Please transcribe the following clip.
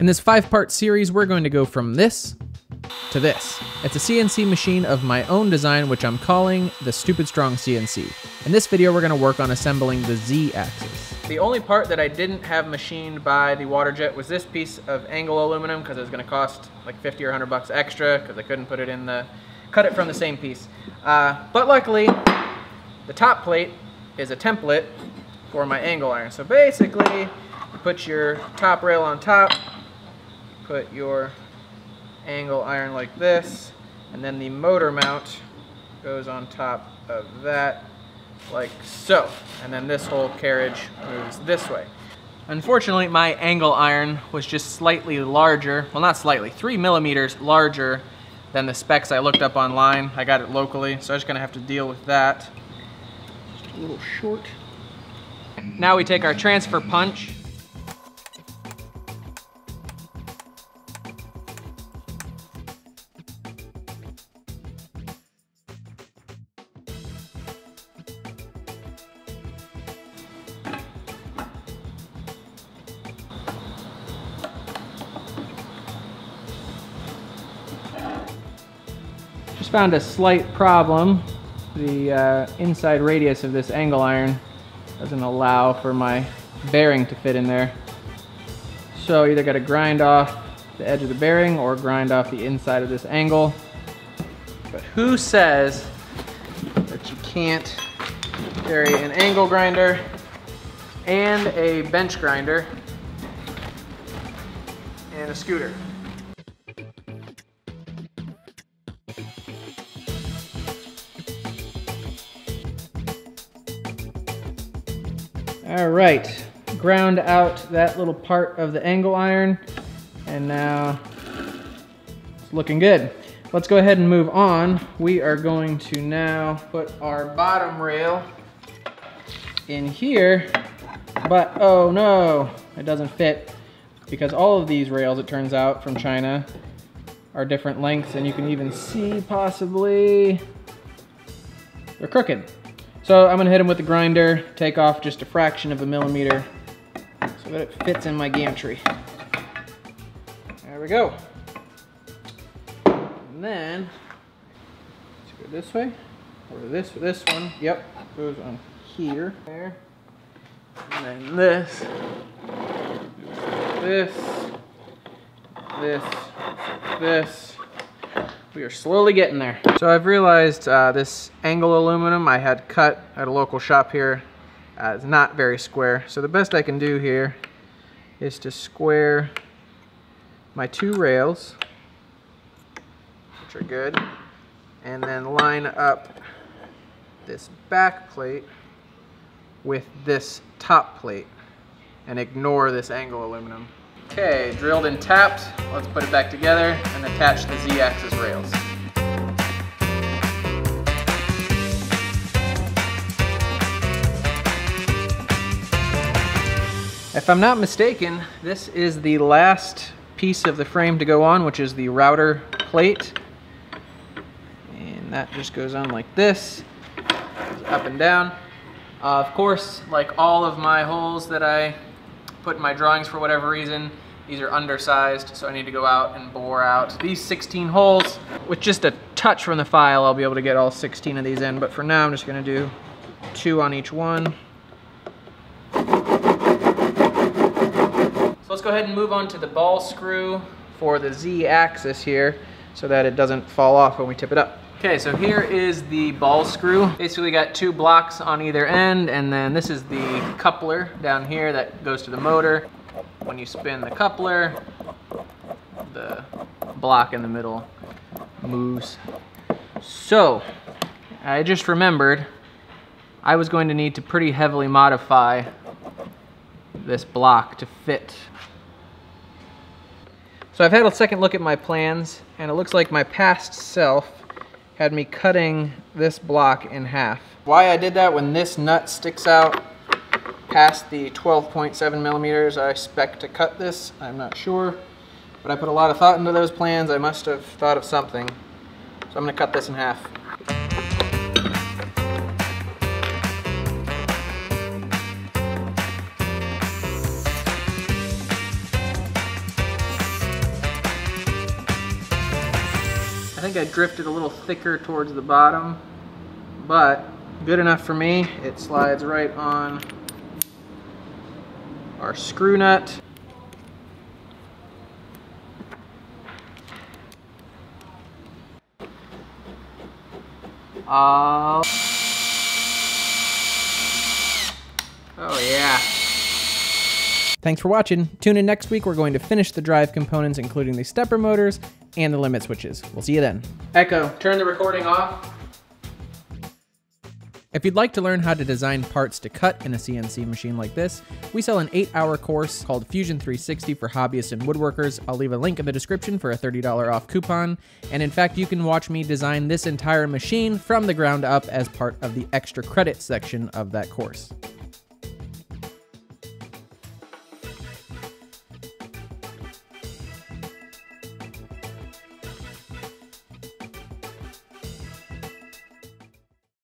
In this 5-part series, we're going to go from this to this. It's a CNC machine of my own design, which I'm calling the Stupid Strong CNC. In this video, we're gonna work on assembling the Z-axis. The only part that I didn't have machined by the water jet was this piece of angle aluminum, because it was gonna cost like 50 or 100 bucks extra, because I couldn't put it in cut it from the same piece. But luckily, the top plate is a template for my angle iron. So basically, you put your top rail on top, put your angle iron like this, and then the motor mount goes on top of that like so, and then this whole carriage moves this way. Unfortunately, my angle iron was just slightly larger, well not slightly, 3 millimeters larger than the specs I looked up online. I got it locally, so I'm just gonna have to deal with that. Just a little short. Now we take our transfer punch, found a slight problem. The inside radius of this angle iron doesn't allow for my bearing to fit in there. So either got to grind off the edge of the bearing or grind off the inside of this angle. But who says that you can't carry an angle grinder and a bench grinder and a scooter? All right, ground out that little part of the angle iron, and now it's looking good. Let's go ahead and move on. We are going to now put our bottom rail in here, but oh no, it doesn't fit, because all of these rails, it turns out, from China are different lengths, and you can even see possibly they're crooked. So I'm gonna hit them with the grinder, take off just a fraction of a millimeter so that it fits in my gantry. There we go. And then, let's go this way, or this one, yep, goes on here, there. And then this, this. We are slowly getting there. So I've realized this angle aluminum I had cut at a local shop here is not very square. So the best I can do here is to square my 2 rails, which are good, and then line up this back plate with this top plate and ignore this angle aluminum. Okay, drilled and tapped. Let's put it back together and attach the Z-axis rails. If I'm not mistaken, this is the last piece of the frame to go on, which is the router plate. And that just goes on like this, goes up and down. Of course, like all of my holes that I put in my drawings for whatever reason, these are undersized, so I need to go out and bore out these 16 holes. With just a touch from the file, I'll be able to get all 16 of these in, but for now I'm just gonna do 2 on each one. So let's go ahead and move on to the ball screw for the Z-axis here so that it doesn't fall off when we tip it up. Okay, so here is the ball screw. Basically got 2 blocks on either end, and then this is the coupler down here that goes to the motor. When you spin the coupler, the block in the middle moves. So, I just remembered I was going to need to pretty heavily modify this block to fit. So I've had a second look at my plans, and it looks like my past self had me cutting this block in half. Why I did that when this nut sticks out past the 12.7 millimeters I expect to cut this, I'm not sure, but I put a lot of thought into those plans. I must have thought of something. So I'm gonna cut this in half. think I drifted a little thicker towards the bottom, but good enough for me. It slides right on our screw nut. Oh yeah. Thanks for watching. Tune in next week. We're going to finish the drive components, including the stepper motors and the limit switches. We'll see you then. Echo, turn the recording off. If you'd like to learn how to design parts to cut in a CNC machine like this, we sell an 8-hour course called Fusion 360 for hobbyists and woodworkers. I'll leave a link in the description for a $30 off coupon. And in fact, you can watch me design this entire machine from the ground up as part of the extra credit section of that course.